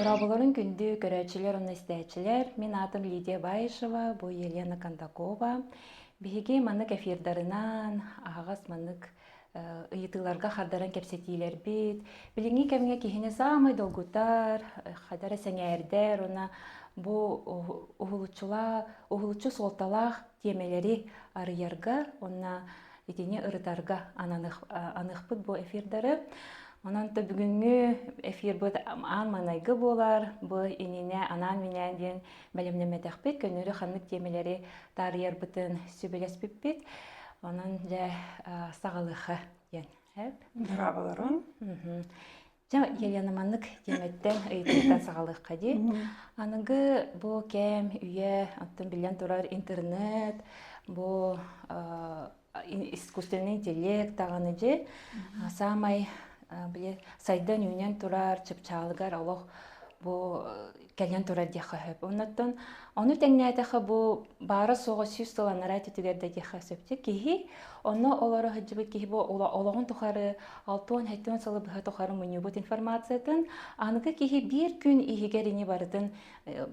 Бұрабыларын күнді көрәчілер, оны істәчілер. Мен атым Лидия Байышева, бұл Елена Кондакова. Беге манық эфирдарынан, ағас манық ыйытыларға хардаран кепсетилер бит. Біліңі кәмге кехіне самай долгутар, хадара сәңәрдер, она бұл ұғылычу солталақ темелері арыярға, она етене ұрытарға анықпыт бұл эфирдары. Онан та бүгінгі эфир бұд ан манайғы болар, бұл еніне анан менен ден бәлемнемет әқпет, көнірі қанық темелері тарияр бұтын сөбелес біппет. Онан жа сағалықы ден. Бұрабыларын. Жа Елена манық теметтен ұйытықтан сағалыққа де. Анығы бұл кәм, үйе, аттын білен тұрар интернет, бұл искусственный интеллект тағаны же. Самай сайдан үйнен тұрар, чыпчалығар, олық бұл кәлен тұрар деқі хөп. Онаттан, оны тәңне әтіқі бұл бары соғы сүйіс тұланар әті түгерді деқі сөпті. Кейі, оны олары хүджібіт кейі бұл олағын тұқары, 6-10 салы бұға тұқары мұнебіт информациятын, анығы кейі бір күн игеріне барытын,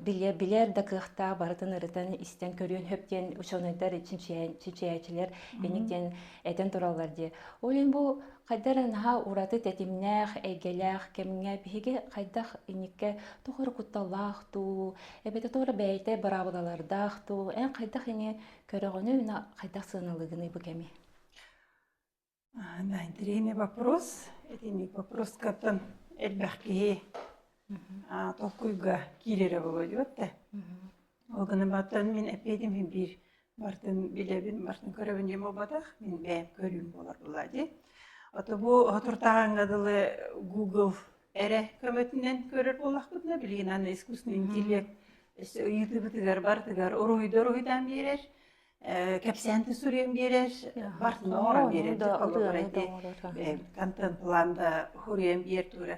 білер дақықта барытын ұрытын істен көрген хөптен ұшанайдар чінчиячілер еніктен әтен тұралар де. Олен бұл қайдарын ұраты тәтімнәқ, әйгеләқ, кәміңе бігі қайдақ енекке тұғыр құтталақ ту, әбеті тұғыр бәйті барабылалардақ ту, ән қайдақ ене көріғыны үні қайдақ сынылығыны бұл кәме? Да, интересный вопрос. Это не вопрос, который эльбахки толкуйга килере болот да. Олганы баттан мен эпедим бир бартын билебин, бартын көрөбүн жемо батах, мен бэм көрүм болар булади. Ото бу отуртагангадылы Google эре көмөтүнөн көрөр болакпытына билген аны искусственный интеллект ютубытыгар бартыгар оруйдан берер. Кәпсәнті сүрен берер, бартын оңыран берер. Контент планда хүрен бер түрі.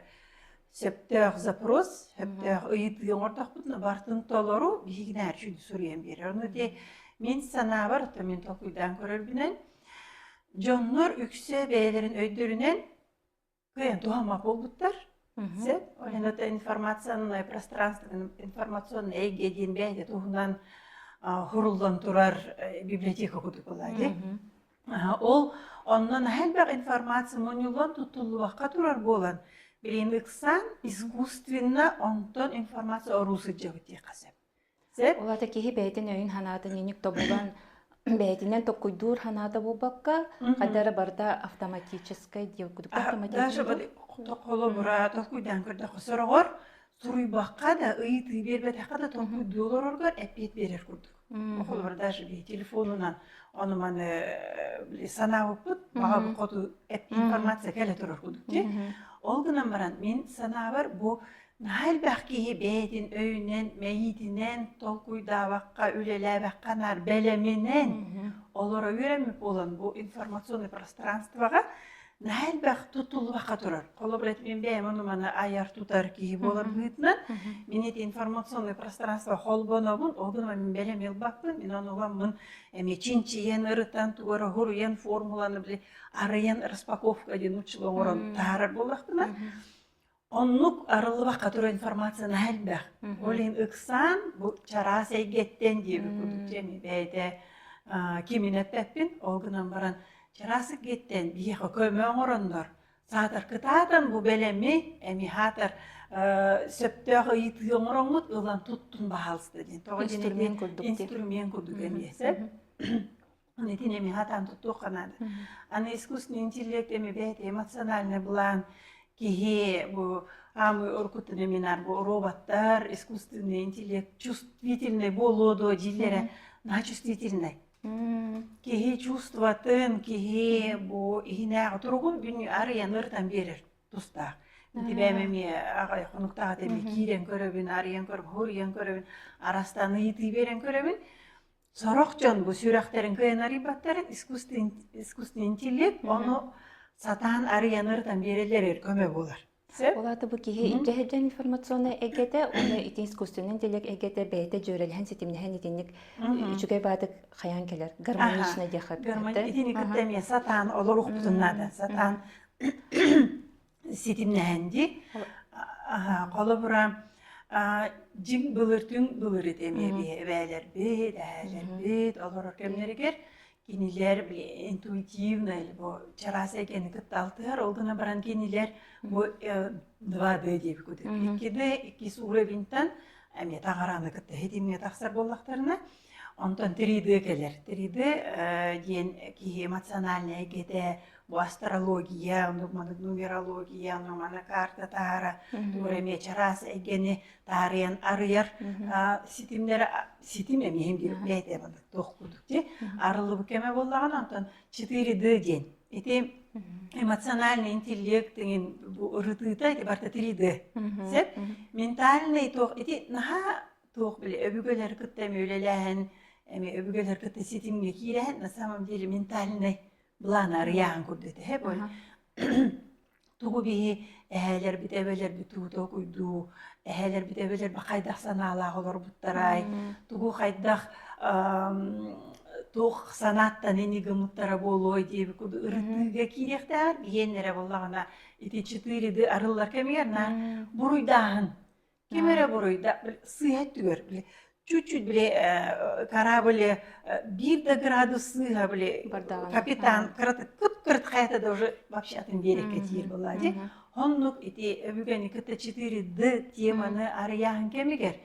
Сөптәғ запрос, сөптәғ ұйытығын ортақ бұтыны бартын толыру бейгін әр жүді сүрен берер. Оны де мен сана бар, мен толқуйдан көрер бінен. Жонлар үксе бәйлерін өйдерінен көйен туғама болдықтар. Олената информацияны, информационный әйге дейін бәйді туғынан хурулдан турар библиотека кудук болады. Ол оннан әлбәқ информация монюлан тұтылуаққа турар болан. Білен ықсан искусственно онтон информация орусы жауыте қасып. Олата кейі бәйтін өйін ханатын енік тобылан бәйтінен тоқуйдур ханаты болбаққа қадары барда автоматическай деу кудук автоматическай. Даже тоқылы бұра тоқуйдан көрді қосырығыр, Суруйбаққа да ыйты бербетаққа да тоқуй доллар орғар әпет берер күрдік. Оқыл бір даже телефонынан оны маны санау бұд, баға бұқоты информация кәлі тұрыр күрдік. Ол күнан баран, мен санауыр бұл нәл бәқкеге бәйден өйінен, мәйдінен, толқуйдаваққа, өлеләбәққанар бәлеменен олары өреміп olan бұл информационный пространствоға Нәл бәқ тұтылы баққа тұрар. Қолы білет мен бәйім оны мана аяр тұтар кейі болар бұйтынан. Мен еті информационный пространство қолбана бұн, оғын мен бәлем ел бақпын. Мен оны оған мұн чинчиен ұрытан туғара ғұрыен формуланы біле арыен распаковка ден ұчылы оңырын тағарар болақпына. Онлық арылы баққа тұра информация нәл бәқ. Олен ұқсан бұл чара сәйгеттен дейбі күрдік жеме бәйді кемін әппәппен оғынан баран Чарасы кеттен бейіқі көмі оңырындар. Сатыр кытадан бұл бәлемі, әмі хатыр сөптіғі етігі оңырыңыд, ұлан тұттың бағалысты ден. Инструмен күрдік. Инструмен күрдік әмесі. Нетін әмі хатан тұтту қанады. Аны искусственный интеллект әмі бәйті эмоциональный бұлан кейе бұл амы ұрқыттын әмінар бұл роботтар, искусственный интеллект чувствительный болуды дилері на чувствительный. Кеге чувстватын, кеге бұл ихинағы тұрғын бүні арыян ұртан берер тұстақ. Бәмеме ағай құнықтаға тәме кейден көрібін, арыян көріп, хұриян көрібін, арастаны еті берен көрібін. Сорық жон бұл сүйрақтарын көйен арибаттарын искусственный интеллект, оны сатан арыян ұртан берелер көмі болар. Олаты бұл кейі итчәхеджен информационный әгеті, оны итин искусственный интеллект әгеті бәйті жөрелген сетімнәхен етінік үчігай бадық қаян келер, гармонична дехат. Итini күттәме сатан олар ұқтынады, сатан сетімнәхенді. Қолы бұра Жин былыртын былырыт эме бәлер бит, әлер бит, олар кемнерегер кинилер интуитивно или бу чарасы экени кытталтыр, олгуна баран кинилер бу 2D деп күдүк. 2D 2 уровеньтан эме тағараны кытты хетимге тақсар боллақтарына, онтон 3D келер. 3D ден ки эмоциональный гете бу астрология, нумерология, мана карта тара, эме чарасы экени тарыян арыяр ситимлер ситим эми хемди бейте бандык тох курдук же арылы букеме боллаган антон 4D ден. Эти эмоциональный интеллект деген бу ырытыта эти барта 3D. Сеп ментальный тох эти наха тох биле өбүгөлөр кытта мөлелен, эми өбүгөлөр кытта ситимге кирен, на самом деле ментальный план арыян курдете хеп ол. Тугу би эхелер битебелер битуто куйду, эхелер битебелер бакайдах санаалаах олор буттарай, тугу хайдах тух санаттан эниги муттара болой деп куду ырытыга кирехтер биеннере боллагана эти 4D арылар кемер на буруйдагын кемере буруйда сыйат түгөр биле чуть-чуть биле корабль 1 градус сыга биле капитан кырт хаятада уже вообще атын берекке тиер болады. Оннук эти бүгүн 4D теманы арыян кемегер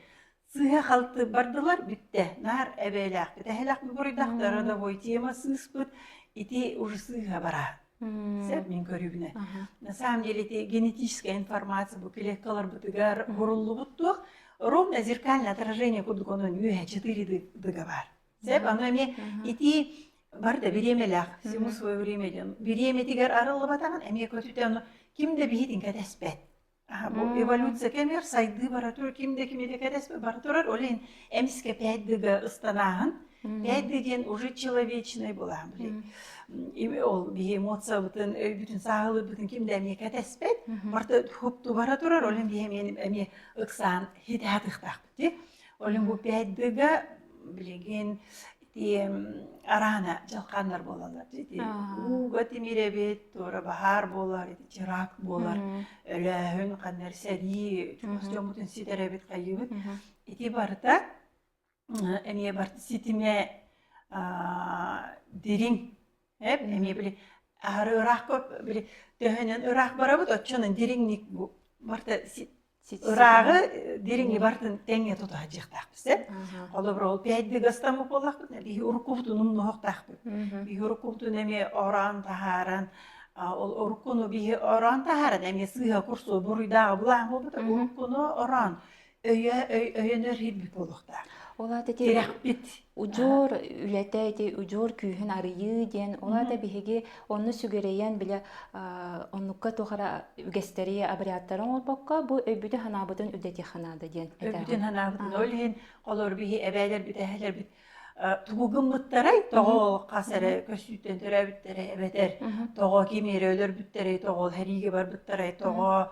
сыга халты бардылар бүтте нар эбелак битехелак буруйдактары да бой тема сыспыт эти уже сыга бара. Сеп мен көрүбүнө. На самом деле эти генетическая информация бу келеккалар бутыгар буруллу буттук ровно зеркальное отражение кудуконун үйе 4D бар. Сеп аны эми эти барда беремелак всему свое время ден. Береме тигер арылы батаган эми көтүтөн кимде бихитин кадеспет. Бу эволюция кемер сайды бара тур кимде кадеспет бара турар олен эмиске 5D ыстанагын 5D ден уже человечный булам биле. Ол бие эмоция бүтүн сагылы бүтүн кимде эми кадеспет барта хупту бара турар олен бие эми ыксан хитатыктак ти. Олен бу 5D билеген арана жалқандар болалар. Уға темиребет, тора бахар болар, чирак болар, өләхін қандар сәри, чуғыстан бұтын ситеребет қайыбыт. Эти барда, әме барда ситиме дерин, әме біле, ары ұрақ көп, біле, төхінен ұрақ бара бұд, отчонын деринник бұл. Барда ырағы деринги бартын теңе тута жықтақ бізді. Олы бір ол 5D гастамы болақ бұд, бейі ұрқуфту нұмны хоқтақ бұд. Бейі ұрқуфту неме оран тахаран, ол ұрқуну бейі оран тахаран, әме сыға курсу бұруйдағы бұлаң бұл бұд, ұрқуну оран, өйенер хилбіт болуқтақ. Олады те ужор үлетейди ужор күйін арıyı ден олады биһиги онны сүгерейен биле оннукка тухара үгестери абриаттарын олбокка бу өбүдө ханабытын үдети ханады ден. Өбүдөн ханабытын олен олор биһи эбелер битехелер бит тугугун буттарай того касары көсүттен төрөбүттери эбетер того кимери өлөр бүттери того хариге бар буттарай того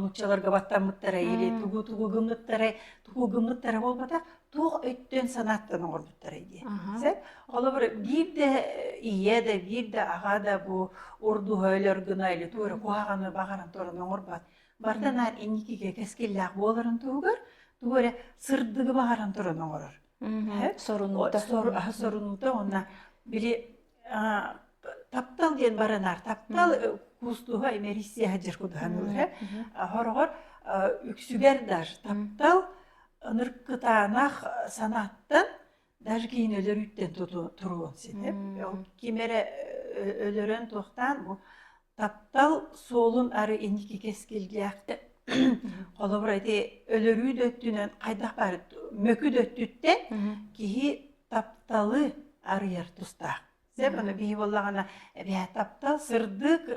нучаларга баттан буттарай или тугугун буттарай болбата туг өттөн санаттан оңорбуттарай ди. Сеп олор бирде ийеде бирде агада бу урду höйлөр гына или тууру куаганы багаран торун оңорбат. Бартанар эникиге кескеллак боларын тугөр тугөр сырдыгы багаран торун оңорор. Сорунута онна били таптал ден баранар таптал кустуга эмерисия хаджыр кудганылыр хорогор үксүгер даже таптал ныркытанах санаттан даже кейін өлөр үттен туруун сен кимере өлөрөн тохтан бу таптал солун ары эники кескелгиякты Олабыр айты өлөрүү дөттүнөн кайдак бар мөкү дөттүттен кихи тапталы арыяр тустак. Сеп аны бии боллагана таптал сырдык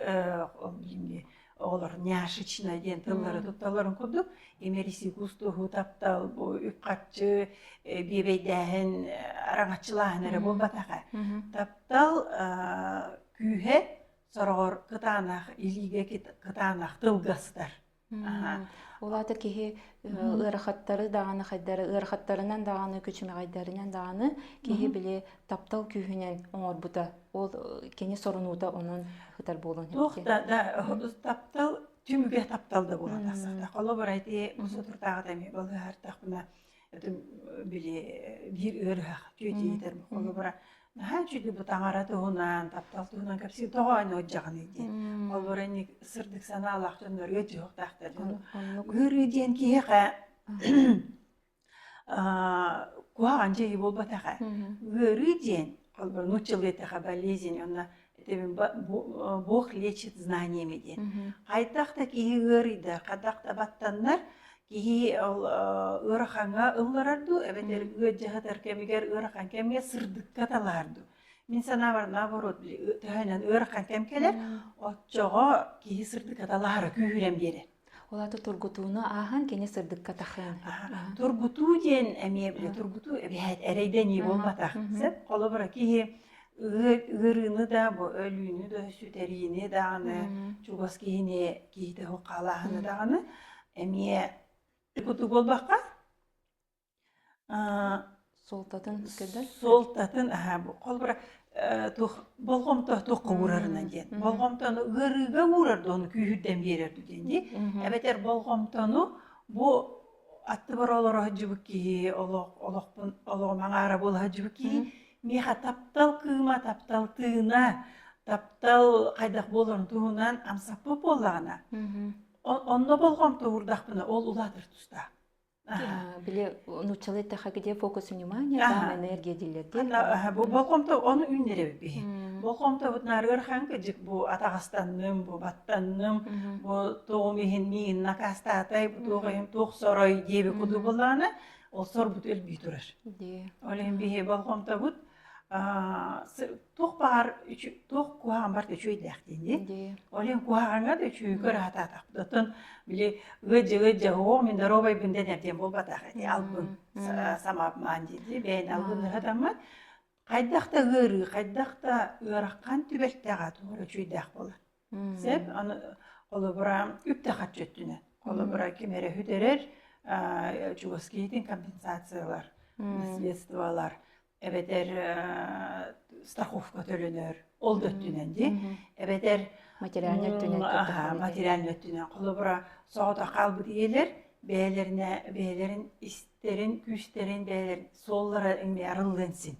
олар няшычна ден тыллары тутталарын курдук. Эмериси кустуху таптал бу үпкатчы бебейдәһен араңачылаһынары болбатака. Таптал күйе сорогор кытанах илиге кытанах тылгастар. Олады кихи ырахаттары дағаны хайдары, ырахаттарынан дағаны, көчіме қайдарынан дағаны кихи біле таптал күйінен оңыр бұта. Ол кені сорынуда оның хытар болуын. Тоқта, таптал түмүгө тапталды була тахсакта. Коло барайты бусу туртагы тами болгар тахпына били бир ырах түйтер коло бара. Наха чүди бу таңара туунан таптал туунан капси тоойно оджагын иди. Ол барани сырдык санаалак жөнөргө жок тахта. Үрүден киха куаган жеги болбатаха. Үрүден ол бар нучылетаха болезнь, она Бог лечит знаниями ден. Қайтақта киһи ырыйда, қадақта баттаннар, киһи ыраханга ылларарду, эбетер ыджахатар кемигер ырахан кемге сырдыкка таларду. Мен сана бар наоборот, төхайнан ырахан кемкелер, отчого киһи сырдыкка талары күйрем бере. Олаты тургутууну ахан кене сырдыкка тахын. Тургутуу ден эмие биле, тургутуу эбет эрейден ий болбатах. Сеп коло бара киһи ырыны да, бу өлүүнү да, сүтерийини даганы, чугас кийини кийде хукалааны даганы, эмие куту болбакка Солтатын кырдар? Солтатын, бу колбара болгомто токко урарынан ден. Болгомтону ырыга урарды, оны күйүрден берерди денди. Эбетер болгомтону бу атты бар олора жыбыки, олоқпын, олоғмаңара болға жыбыки, меха таптал кыма, таптал тыына, таптал қайдақ болырын туынан амсапы болағына. Онно болгомто урдақпына, ол улатыр тұста. Биле нучалы таха где фокус внимания, там энергия дилерди. Болгомто оны үннере бі. Болгомто бұтнар ырханка жик бу атағастанным, бу баттанным, бу тоғымехин миин накастатай, бу тоғайым тоқ сорой дебі құды болағына, ол сор бұт өл бүйдірір. Олен бі болгомто бұт тоқ бағар, тоқ куаған барты чөй дәқтенде. Олен куағанға да чөй көр ататақ. Бұтын біле ғыджы оң мен робай бүнден әрден болбатақ. Албын самапман деді, бәйін албын ғадамат. Қайдақта ғыры, қайдақта ғыраққан түбәлттәға туғыры чөй дәқ болар. Сәп, қолы бұра үпті қат жөттіні. Қолы бұра кемері хүдерер, чуғыз компенсациялар, наследстволар. Эбетер страховка төлөнөр, ол дөттүнен де. Эбетер материалны өттүнен. Қолы бұра соғыта қалбы дейелер, бәйлерін, истерін, күштерін, бәйлерін, соллары әңме арылденсін.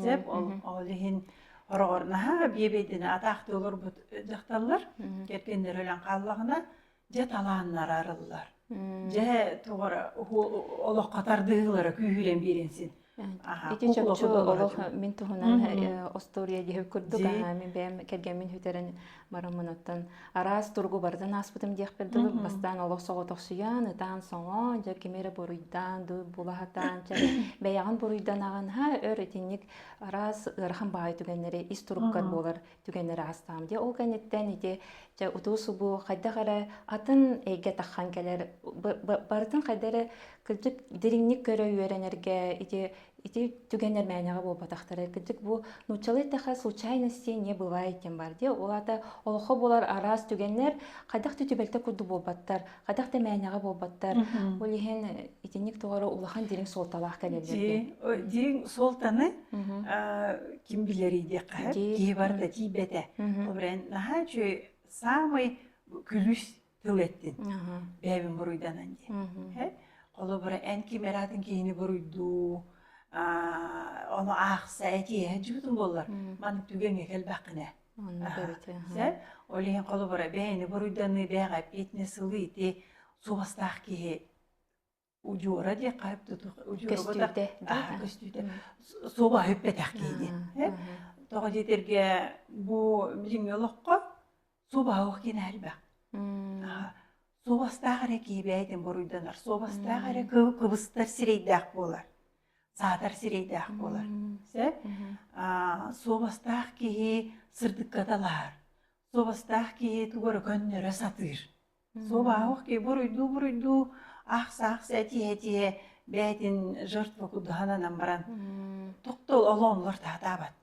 Зәп, ол дейін орағырнаға бейбейдіні атақты олар бұд жақталар, керкендер өлен қаллағына же таланнар арылылар. Же туғара олық қатардығылары күйілен беренсін. Ити чөпчө олох мен туһунан остория диһэ курдук мен бэм келген мен хүтерен марамынаттан арас тургу бардан аспытым диэх берди бастан олох соготоксуян ытаан соңо же кемере боруйдан ду булахатан же бэяган боруйдан аган өр этинник арас ырхан баай түгеннери ис туруккар болар түгеннери астам де ол ганеттен ити же утусу бу хайдагара атын эйге таххан келер бартын хайдары кылжык диринник көрө үйренерге ити түгенер мәнеға бол батақтары. Кілдік бұл нучалы тақа случайности не бывает тем бар. Олата олықы болар арас түгенер қайдақты түбелті күрді бол баттар, қайдақты мәнеға бол баттар. Ол еген итінік туғары улахан дерің солталақ кәлелерді. Дерің солтаны кім білер иде қағып, кей бар да тей бәді. Олбірен, наға жөй самый күліс тыл еттін бәбін бұруйдан әнде. Олы бірі ән кемератың кейіні бұруйду, onu ağsaytiye hücudun bollar. Manık tügenge kel bakına. Sen olihin kolu bara beyni buruydanı beğap etne sılı iti subastaq ki ucura diye qayıp tutuq. Köstüde. Soba hüppetak kiydi. Toğa jeterge bu bilim yoluqqa soba oqken elba. Sobastaqare ki beyden buruydanar. Sobastaqare kıbıstar sireydaq bolar. Саатар сирейдақ болар. Собастақ кейі сырдық каталар. Собастақ кейі туғыры көннері сатыр. Собақ кейі бұрыйду, ақса тие бәйтін жыртпы күдіғананан баран. Тоқтол олонлар тағдабат.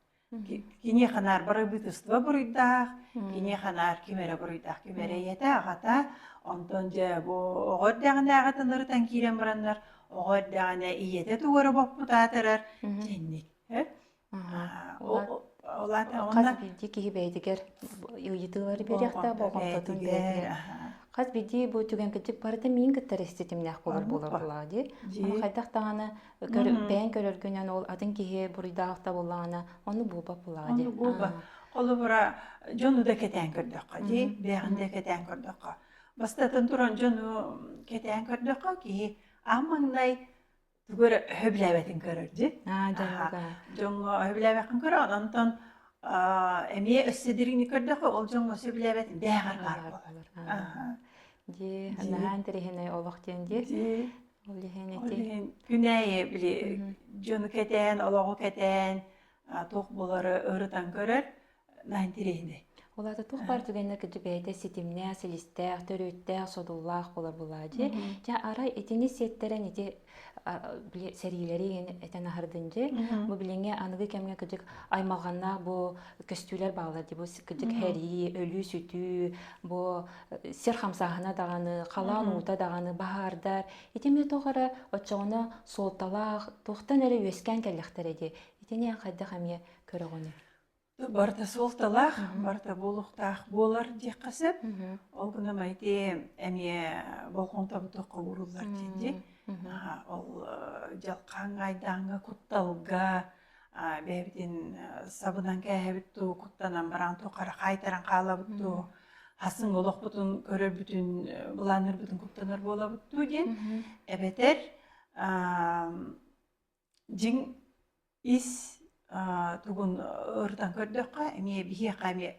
Кене қанар бары бұтыстыва бұрыйдақ, кене қанар кемері бұрыйдақ. Кемері еті ағата, онтон же оғыр дәғінде ағатын ұрытан кейлен баранлар. Оғыр дәғіне иеті туғыры боп бұтатырыр. Теннік. Қаз білді кейі бәйдігер үйетілері беректі болғымтатын бәйдігер. Қаз биди бу түген кичик барыта мин кыттар истетимнях болар була ди. Аны хайдах таганы бән көрөргөнөн ол атын кихи буруйдаахта буллаана оны булба була ди. Onu bulba. Olu bura jonu da keten kördökka di, beğen de keten kördökka. Bastatın turan jonu keten kördökka ki ammanday tugur höblevetin körördi. Жанга. Jonu höblevetin körör, ondan emiye össedirini kördökka, ol jonu höblevetin beğer var bolar. Ди, анаан терехене олохтен ди. Di, Олихене ди. olihin güneye bili jonu keten, oloğu keten, toq boları örüten körör, nahin terehine. Олата тух бар түгеннер кичи бәйте ситимнә, селистә, төрөттә, содуллах болар була ди. Жа арай этини сеттерен ити серилери этен ахырдынжы. Бу билеңе аныгы кемге кичик аймаганна бу көстүлөр баглар ди. Бу кичик хери, өлү сүтү, бу сер хамсахана даганы, калан ута даганы бахардар. Итиме тогара очоңна солталах, тохтан эре өскән келлехтер ди. Итине кайда хамия көрөгөнү. Барта солталах, барта болуқтақ болар дек қасып, ол күні мәйте әме болғонта бұтыққа ұрылар деді. Ол жалқан айданға құтталға, бәбіден сабынан кәйбітті құттанан баран тоқара қайтаран қала бұтты, хасын олық бұтын көрір бүтін, бұланыр бүтін құттанар бола бұтты ден. Әбетер, жин ис тугун ырдан көрдөкка эме бие каме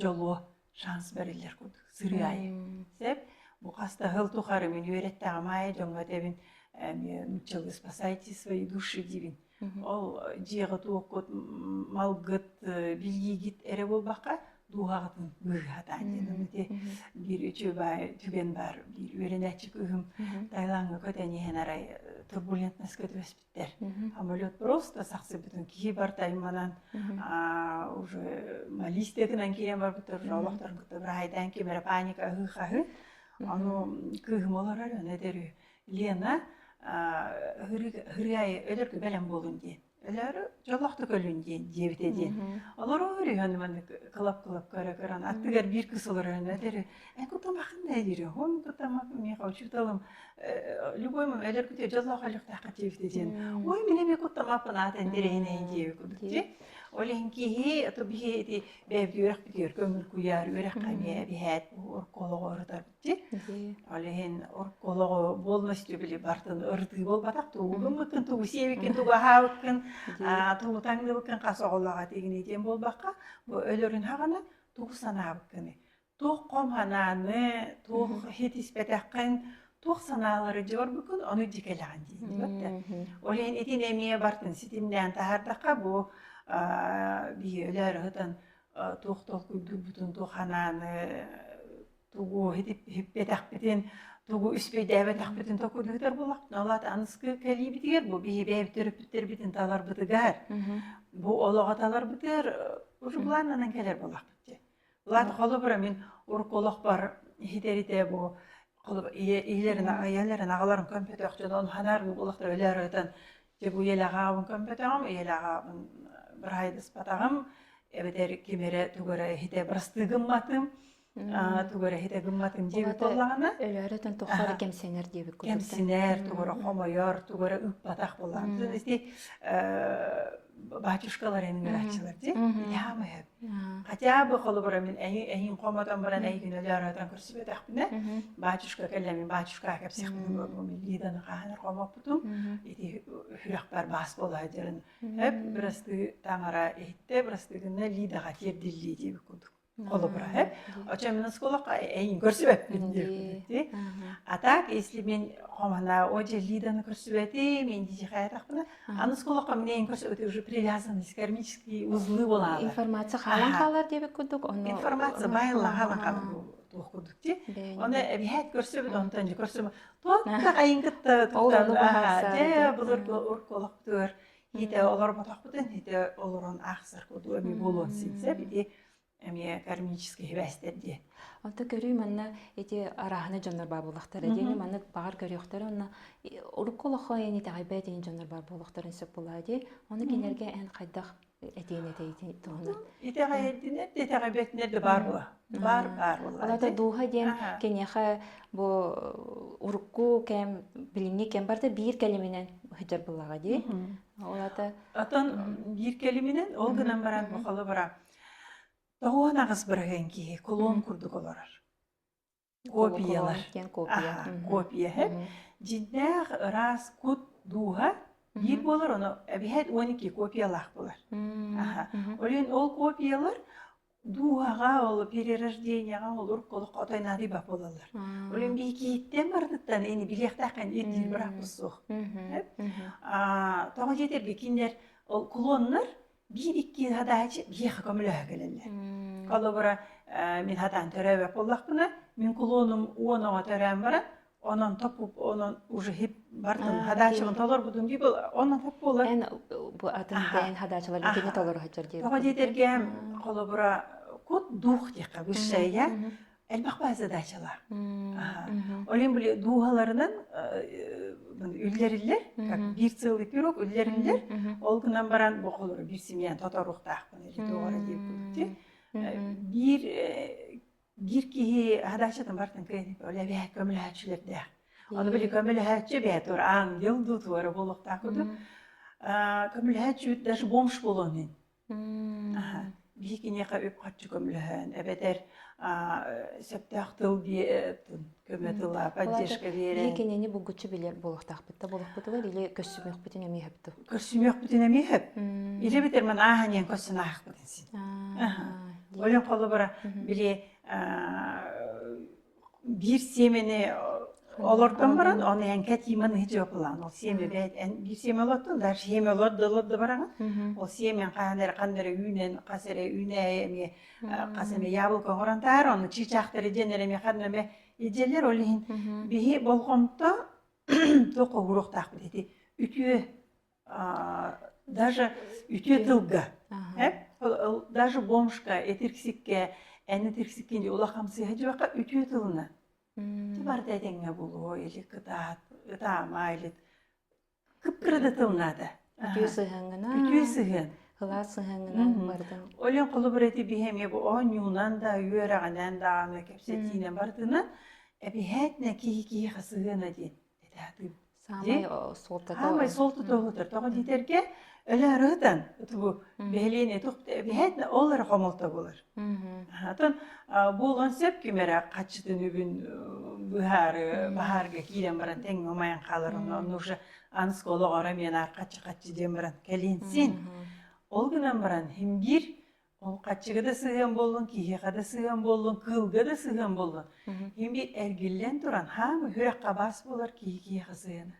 жолу шанс берилер курдук сырай сеп бу каста хыл тухары мен үйрөттө амай жонго тебин эме мучил спасайте свои души дибин ол жыгы туокут малгыт билгигит эре болбакка дуагатын гыгатан дедимти бир үчү бай түген бар бир үйрөнөчү күгүм тайлаңга көтөни хенарай турбулентность көтөспүттер. Самолет просто сақсы бүтін кие бар тайманан уже малистетінен керен бар бұтыр, жаулақтарын күтті бір айдан кемері паника ғы-қағы. Аны күгім олар әлі өдері. Лена ғырғай өліргі бәлем болын ден. Өлері жолақты көлін ден, дебіте ден. Олар өрі өнімен қылап-қылап көрі-көрін. Аттығар бір кіс олар өдері. Күттамақында дері. Он күттамақын мен қаучуталым. Любой момент элер күтө жоллоого луктакка жебите ден. Ой, мен эме куттамаппын атын дерейне жебе күдүкчү. Олен кии ато бихети беб юрак битер көмүр куяр юрак каме бихет орколого ордар битти. Олен орколого болмосту били бартын ырды болбатак тугумукун тугу себекин тугу хавыкын тугу таңдыбыкын касоголлага тегине ден болбакка бу өлөрүн хагана тугу санабыкын. Туг комхананы, туг хетиспетакын тух санаалары жор бүкін, оны жекелаған дейін. Олен етен әмие бартын сетімден тахардаққа бұ бие өлер ғыдын тух толкуйду бүтін тухананы тугу хеппетақ бітін, тугу үспей дәбетақ бітін токудығыдар болақ. Олат анысқы кәлі бітігер, бұ бие бәйбітіріп бітір бітін талар бітігер. Бұ олаға талар бітір, ұжы бұланынан кәлер болақ бітті. Бұлат қолы бұра мен ұрық олақ бар, хитерите бұ иелерин агаларын компьютер акчан он ханарын булактар өлөр өтөн же бу ел агабын компьютерым ел агабын бир айдыс батагым эбедер кемере тугара хите брастыгым матым тугара хите гымматым жеби толлагана өлөр өтөн тохор кемсенер деби көтөп кемсинер тугара хомойор тугара үп батак болган дести батюшкалар энин ачылар ди ямай хотя бы холобора мен эйин комадан баран эйгин өлөрөтөн көрсөбөт акпына батюшка келемин батюшка кеп сыктым лиданы каханар комаппутум эти хүрөкбар бас болайдырын хеп бирасты таңара эйтте бирастыгына лидага тердилли деп кудук холобора хеп очо мен сколака эйин көрсөбөтмүн деп а так если мен комана оже лиданы көрсөбөтү мен дижи каятакпына аны сколака мен эйин көрсөбөтү уже привязанность кармические узлы болалы информация халан калар деп кудук информация байла халан калар туукудук ти оны бихет көрсөбөт онтон же көрсөбөт тота кайынгытта же булар урколоктор хите олар батакпытын хите олорон аксар куду эми болон синсе биди әме кармический хебәстерде. Онта көрүй манна эти арахана жоннор бар булактар. Эдени манна багар көрүктөр онна урукколохо эни тагайбай дени жоннор бар булактарын сөп булади. Оны кинерге эн кайдах этене тейти тугунан. Итега едине, итега бетне де бар була. Бар була. Алата духа ден кенеха бу урукку кем билимни кем барда бир келименен хыжар булага ди. Алата Атын бир келименен ол гынан баран бухалы бара. Тауан ағыз бірген ки, колон күрдік оларар. Копиялар. Копия хеп. Жиднәғ раз күт дуға, бир болар, оны әбіхет 12 копиялақ болар. Олен ол копиялар дуғаға, ол перерожденияға, ол ұрққолық отайнады бап болалар. Олен бейкі еттен бардықтан, ені білектаққан еттер бірақ бұсық. Тоға жетер бекендер, ол колоннар, bir-iki hadayçı bir kamera gelirler. Kalabora min hadan töreve pollakpına, min kulonum ona törem var. Onun topup onun ucu hep bardan hadayçın talar budun gibi onun top polar. En bu atından hadayçılar bitene talar haçar diye. Fakat yetergem kalabora kut duh diye bir şey ya. Elbak bazı hadayçılar. Olayım böyle duhalarının ülleriller, bir çığlık yok ülleriller. Olgundan baran boğulur bir simyen totoruqtaqpın eli doğru deyip koydu. Bir ki hadaşadan bardan kayınıp öyle bir kömülhәtçiler de. Onu böyle kömülhәtçi bir tur an yıldı tuvarı boluqtaq koydu. Kömülhәtçi даже bomş bolonun. Bir ki neqa öp qaççı kömülhәn. Ebeder söptaqtıl diye kömetila поддержка бере. Лекенени бугучу билер болохтақпытта болохпытылар или көссүмөк бүтүн эми хепти. Көссүмөк бүтүн эми хеп. Или битер мен аханен көссүн ах бүтүнсин. Олен колу бара биле bir semeni olordan baran onu enket yemen hiç yapılan. O semi bir semi olotun da semi olotdu baran. O semen kanları ünen kasere üne kaseme yabıl korantar onu çiçakları jenereme kaneme ejeller olehin bihi bolgonda toqo uruqtaq dedi. Ütü даже ütü tılga. Hep даже бомшка этерксикке энетерксиккенде улахамсы хажыка ütü tılına. Бар дәдеңе болу, или кытама, или кыпкырды тылнады. Ütü sığыңына. Ütü sığın. Hıla sığыңına bardın. Olen kolu bir eti bihemi bu onyunan da, yüreğinden da, anı kepsettiğine bardığına, ebi hətne kihi sığına din. Samay soltada. Samay soltada olur. Toğa diterke, öyle arıdan, bu behliyene tuqtu, ebi hətne olur qomulta bulur. Atan bu olan sep kümere kaçtın übün baharga kilen baran teң omayan kalırın. Onu uşa anskolo aramen kaçı dem baran kelinsin. Ol günen baran hem bir ol kaçıga da sığan bolun, kihiga da sığan bolun, kılga da sığan bolun. Hem bir ergillen turan hamı hürekka bas bolar kihiga sığanı.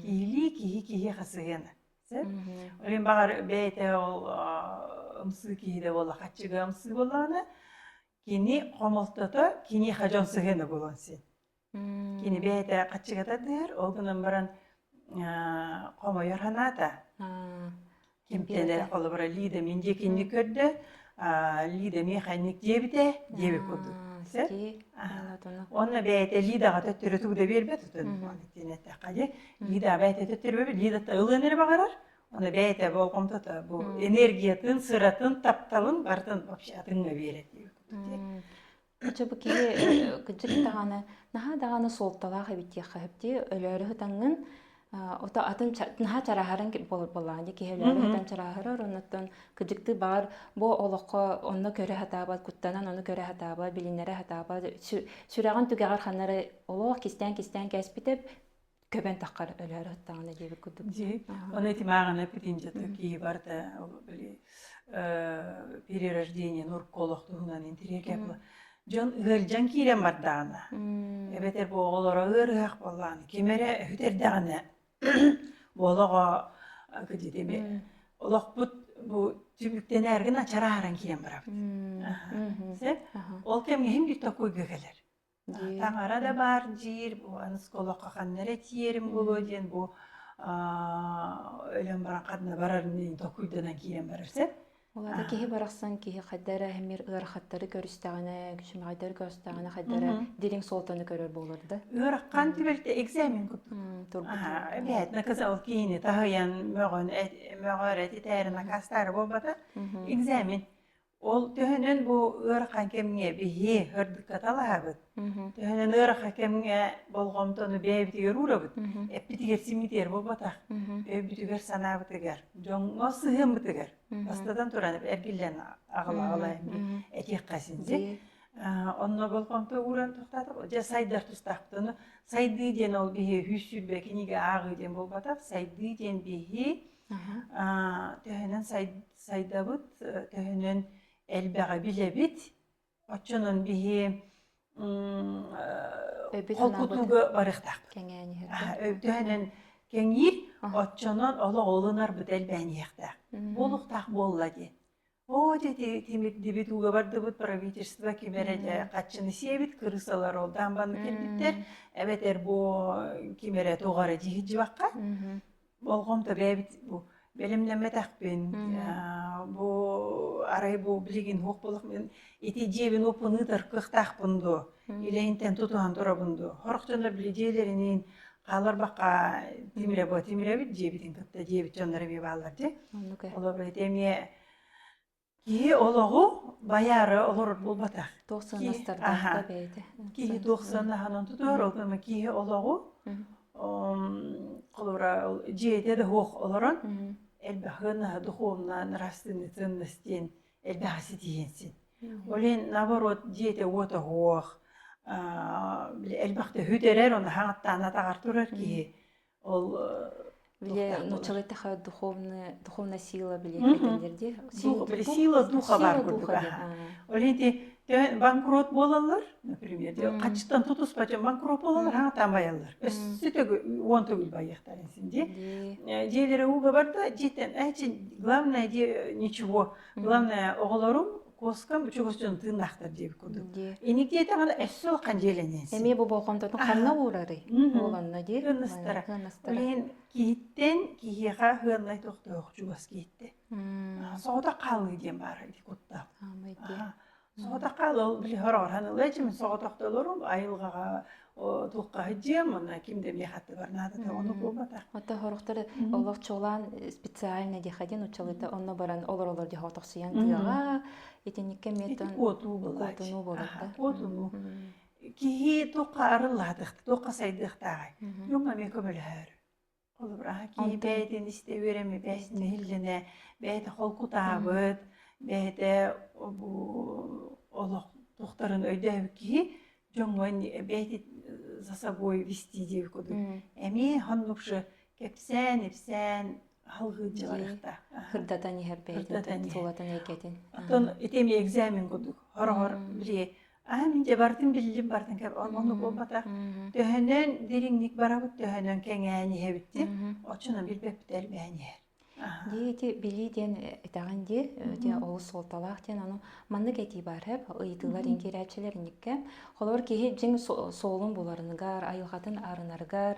Kihiga sığanı. Olen bağır beyte ol ımsı kihide bola kaçıga ımsı bolana. Kini qomultata, kini hajon sığını bulunsun. Kini beyte kaçıgata der, olgunun baran qomo yorhanata. Kimteler qolu bara lide minje kinni kördü, lide mekanik debite, debi kudu. Onna beyte lidaga töttürü tuğda berbe tutun. Tinette qali, lida beyte töttürü berbe, lida ta ılınır bağırar. Ona beyte bolqomtata bu energiyatın, sıratın, taptalın, bartın, papşatınla bereti. Çabuk ki gıcık dağını, naha dağını soltalığa bitiye xahipti, ölörü hıtangın, ota atın naha çaraharın bolandı ki ölörü hıtan çaraharı, ondan gıcıktı bağır, bu oluqa onu göre hatabat, kuttanan onu göre hatabat, bilinlere hatabat, sürağın tügeğer xanları oluq kisten kespitip, köben taqqar ölörü hıtağını debi kuduk. Onu etimağına pitince ki barda перерождение нурколоқтугунан интерьеркепла. Жон ыржан кирен бардағына. Эбетер бу оғылара ырғақ болғаны. Кемере хүтердағына. Болаға кыды деме. Олақ бұд bu tübüktен әргін açara haran kирен барабыд. Ол кемге hem bir tokuy gögeler. Tağara da бар жир, bu anız koloqqa qannere tiyerim bolu den bu ölen baran qadına bararın tokuydanan kирен барар сеп. Олада киһи барахсан киһи хаддара хэмир ырахаттары көрүстәгәнә, күчмәгәдәр көрүстәгәнә хаддара дилиң солтаны көрөр булырды. Ыраккан тибелте экзамен кут. Турбут. Бәт наказал киһини таһыян мөгөн тәрина кастары болбата. Экзамен. Ол төһөнөн бу ыраккан кемге бихи хырдыкка талаһабыт. Төһөнөн ыракка кемге болгомтону бәйбитигер урабыт. Эппитигер симитер болбата. Бәйбитигер санабытыгер. Жоңго сыһымбытыгер. Бастадан туран эргиллен агыла-агыла этек касинзе. Онно болгомто уран тоқтатып, жа сайдар тустаптыны. Сайды ден ол бихи хүссүлбе киниге агы ден болбата. Сайды ден бихи төһөнөн сайдабыт, төһөнөн элбәгә билебит. Очонон бихи колкутуга барыктак. Төһөнөн кеңир, очонон ола олынар бит элбәниякта. Болуктак болла ди. О, тимит дебитуга барды бут правительство кимере качыны себит, кырысалар ол дамбаны келбиттер. Эбетер бу кимере тогары жиги жибакка. Болгомто бәбит бу белемлеме такпен. Бу арай бу билигин хокбулук мен эти жебин опыны таркык такпынды. Илейинтен тутуган турабынды. Хорохтонор билежелеринин қалар бақа тимире бит жебитин кытта жебит жонлары бе балар же. Олар бетеме ки ологу баяры олор болбатак. 90-астарда бейди. Ки 90-наханан тутур олгама ки ологу колора жеде де хох олорон элбахына духовна нравственный ценностен элбахси диенсин. Олен наоборот жеде ота хох элбахты хүдерер он хаңаттана тагартурар ки ол Биле нучалетаха духовная сила биле кетендерди. Сила духа бар курдуга. Олен банкрот болалар, например, качтан тутуспача банкрот болалар, хаңаттан баялар. Сөтөгө он төгүл баяктарын синде. Жээлери уга барда жетен айчын главное ничего, главное оголорум коскам чогосчон тынактар деп коду. Энике таган эссел канжеленен. Эме бу болгондон канна урары. Болгонно ди. Гыныстара. Олен киттен киега хынай токток чугас китти. Сода калы дем бар ди котта. Сода калы били хорор ханылачым сода токтолорум айылгага туққа хиджем, она кимде мехатты барнады да оны болбата. Ота хорохтары олох чолан специально дихаден учалыта онно баран олор ди хотоксуян тыга этеникке метон коту болла. Котуну болда. Котуну. Ки туққа арыладык, туққа сайдыктагай. Юнга мекөмөлөр. Олор ки бейден исте береме бейсин хиллене, бейде холкутабыт, бейде бу олох туқтарын өйдөбү ки жоңгон бейди за собой вести деп коду. Эми ханнукшы кепсен халгы жыларыкта. Хырдатан ихер бейди. Тулатан экетин. Атон этеми экзамен коду. Хорогор биле. Мен же бардым билдим бардым кеп оны болбата. Төһөнөн дириңник барабыт төһөнөн кеңени хебитти. Очунан билбеп бителбени. Дити билиден этаган ди олус солталах тен аны манны кети бар хеп ыйдылар ингерәчелерникке холор ки жиң солун буларыныгар айылгатын арынаргар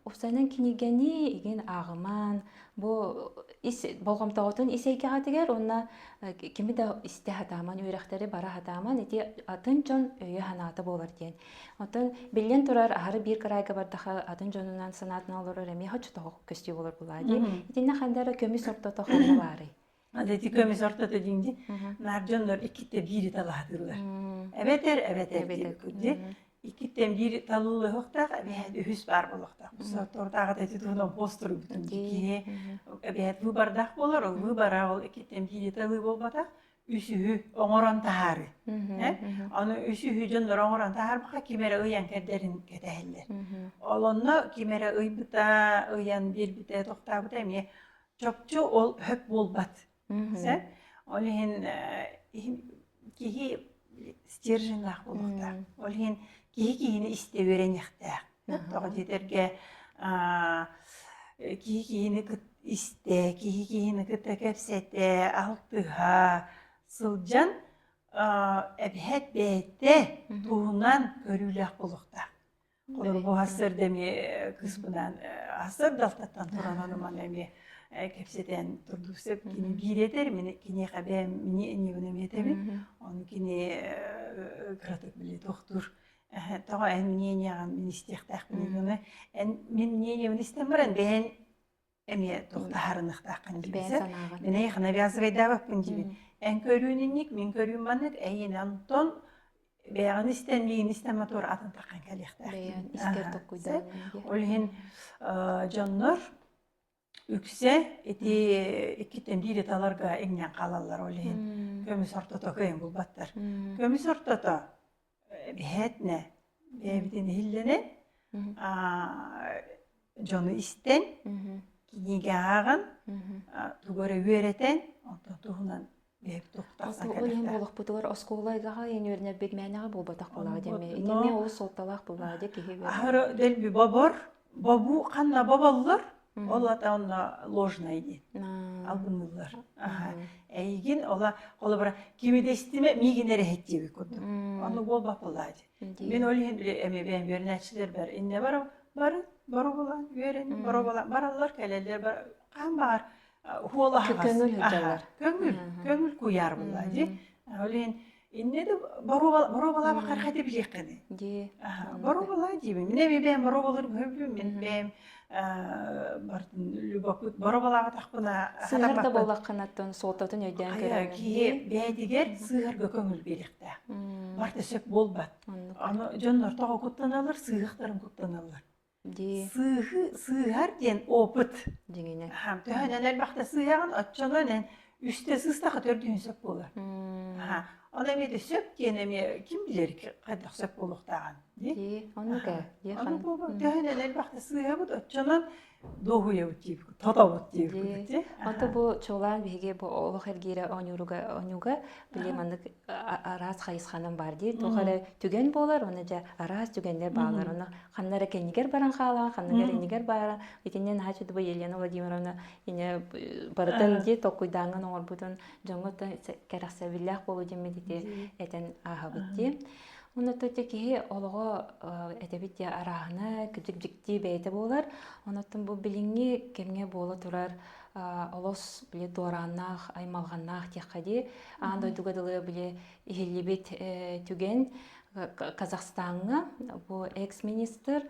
Ufsanın kinigeni igen ağıman bu bolgamtağıtın iseyke hatıger onna kimi de iste hataman üyrekleri bara hataman eti atın can öye hanatı bolar diyen. Atın bilyen turar ahırı bir karayga bardaha atın canından sanatına olur öyle mi haçı da köstü olur buladı. Eti ne kadar kömü sorta toxunu var. Adeti kömü sorta dediğinde narcanlar ikide biri talahdırlar. Evet. İkitten bir talılı hokta ve hüs var bulukta. Sortağa da tutulan posturu bütün ki evet bu bardak olur o bu bara ikitten bir talı bulbata üsühü oran taharı. Onu üsühü canlar oran tahar baka kimere uyan kederin keteheller. Olanla kimere uybita uyan bir bite tokta bu demiye çokçu ol hep bulbat. Sen olihin ki stерженах bulukta. Olihin Kihini iste öğrenekte. Tağı yeterge kihini iste, kihini kepsete, altıha, sılcan ebhet beyte tuğunan görülek bulukta. Bu hasır demi kısmından hasır daltattan turan hanıman emi кепсетен турдусеп кини биретер мен кини хабем мини не гөнеметеби он кини кратык биле доктор тага мнение министртах мини мен мнение министрмаран бен эме тохтахарыныктах кандибисе мен навязывай даваппын диби эн көрүүнүнник мен көрүүманнык эйин антон бэягын истенлигин истематор атын таккан калыктах Бэйэн искер токуйдан. Олхин жоннор үксе иккитен бири таларга эңнен калалар олхин көмүс ортото көйүн булбаттар көмүс ортото бетне бебитин хиллене жону истен киниге аган тугора үеретен онто туһунан бебит туктасан Олин болох бутулар осколайгаха енөрнө бетмәнәгә булбатак була деме. Идеме ол солталак була де кихе. Ахыры делби бабу канна бабаллар олата онна ложна иди. Алдынылар. Эйгин ола бара кимидестиме мигинере хеттеби куду. Аны болбап булади. Мен олин эме бен бернәчләр бар. Инне бар була, берен була. Бараллар келелер бар. Кан бар. Көңүл куяр булади. Олин инне де барабала бакар деп билеккени. Барабала диби. Мен бен барабалар көбү мен бен бартын любопыт барабалага такпына Сыгырда болакканаттан солтатын өйдөн көрөм. Ки бедигер сыгырга көңүл беректе. Барты сөп болбат. Аны жоннор тога куттаналар, сыгыктарын куттаналар. Сыгар ден опыт дегене. Төһөнөн бакта сыяган атчанан үстө сыстага төрдүн сөп болар. Аны эме сөп денеме ким билер кайдак сөп болуктаган. Онука. Төһөнөн бакта сыягат атчанан догуя тип, татабыт тип. Ата бу чолан биге бу олох эргире онюга билемандык арас хайысханын бар ди. Тухара түген болар, оны жа арас түгенде баалар. Оны ханнара кенигер баран хаалан, ханнара кенигер бара. Итинен хачыды бу Елена Владимировна ине бардын ди токуйданган орбутун жоңгота керасабиллах болу демедити этен ахабыт ди. Оны төтеки олого эдебит арахына күжик-жикти бейте болар. Онотун бу билинги кемге боло турар олос биле дораннах, аймалганнах текади. Андай дугадылы биле ихилибит түген Казахстанга бу экс-министр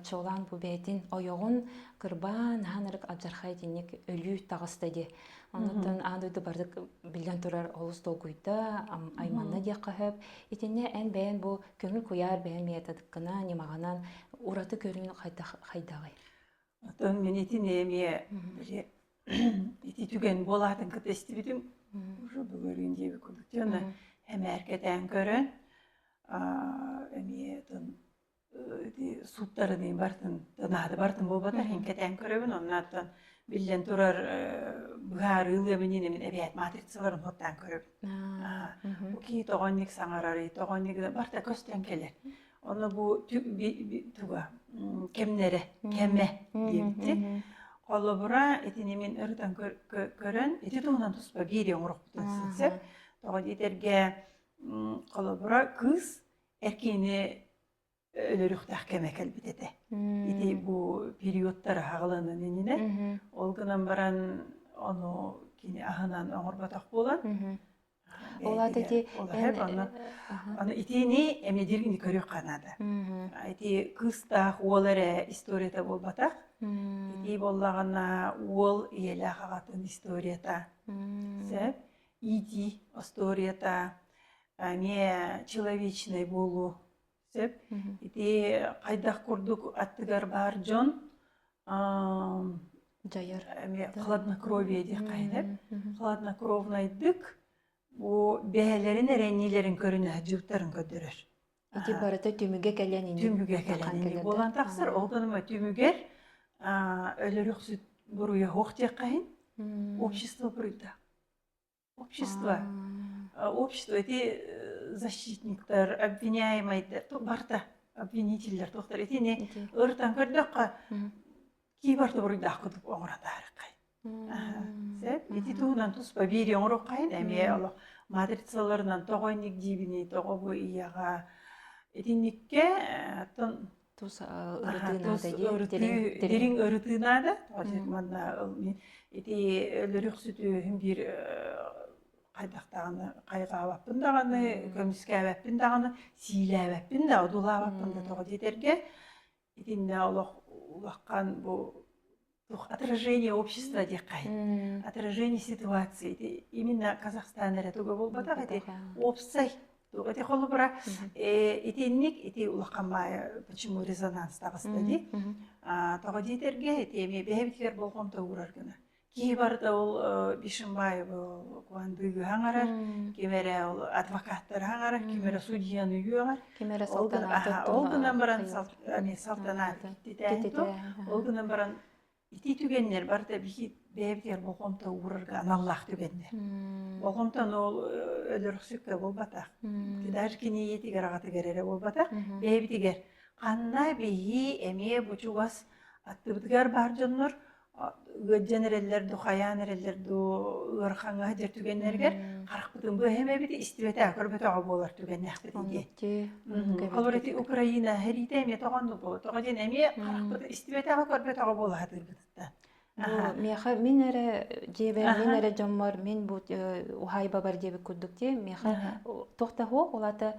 чолан бу бейтин ойогун кырбан ханырык абжархай денек өлүү тагыстади. Онотон андойду бардык билген турар олус тогуйда айманна дияқахып. Итинне эн бәйін бу көңіл куяр бәйін метадыккына немағанан ураты көрүнү хайдагай. Отон мен итин эме ити түген болатын кытести битим уже бүгөрүн деби курдук. Жана эме эркетен көрөн эме суттары дейм бартын нады бартын болбатар хенкетен көрөбүн оннаттан билен турар бухар ылы менен мен эбият матрицаларын хоттан көрөбүн. Бу ки тогонник саңарары, тогонник барта көстөн келер. Оны бу туга кемнере, кеме дейбити. Коло бура этини мен ырдан көрөн, эти тугунан туспа бири оңрок бутансып, тогон итерге коло бура кыз эркини өлөрүктах кеме келбитете. Ити бу периодтар хагаланы ненине, ол гынан баран ону кини ахынан оңорбатак болан. Олат эти аны итини эме диргини көрөк канада. Ити кыстах уоларе историята болбатак. Ити боллагана уол иеле хагатын историята. Сеп ити историята не человечный болу. Сеп ити кайдак курдук аттыгар бар жон жайыр хладнокровие ди кайнеп хладнокровныйдык бу бээлерин эренилерин көрүнө жуктарын көдөрөр. Ити барата түмүгө келен инди. Түмүгө келен болан таксыр олгоныма түмүгер өлөрүк сүт буруя хохтек кайын общество буруйда. Общество эти защитниктер, обвиняемый, барта обвинительдер, тоқтар етіне ұртан көрдіққа кей барты бұрыдақ күдіп оңыратары қайын. Сәп, еті туғынан тұспа бері оңыру қайын, әме олық матрицаларынан тоғойник дейбіне, тоғы бұ ияға етінікке тус Тус дерин ырытыынада, ити өлөрүк сүтү бир кайдактаганы кайгаабаппын даганы, көмүскәбәппин даганы, сииләбәппин да, удулаабаппын да того детерге, итинне улаккан бу отражение общества декай, отражение ситуации. Именно Казахстан туга болбатак, эти опсай. Эти холубра, итинник, ити улакканмай, почему резонанс табысты ди. Того детерге, эти эми бэбиткер болгомто ураргына. Ки барда ол Бишимбаев куандыгы хаңарар, кемере ол адвокаттар хаңарар, кемере судьяны юагар. Кемере салтанат. Олгынан баран салтанат титәнту, олгынан баран ити түгеннер барда бихи бэбиткер болгомто урарга аналлах түгеннер. Болгомтон ол өлөрүксүккө болбатак. Даже кини етигер агаты керере болбатак, бэбитигер. Кандай бихи эме бучугас аттыбытыгар бар жоннор, гөдженерелер ду, хаянерелер ду, ырхаңа жер түгеннергер, каракпытын бу эмебити истибете көрбөтөгө болар түгеннехти. Колорети Украина херите эме тогонду болу. Тогоден эме каракпытын истибете көрбөтөгө болар дырбытта. Мен эре жебе, мен эре жоммор, мен бу ухайба бар жебе курдук те, меха тохтахо олата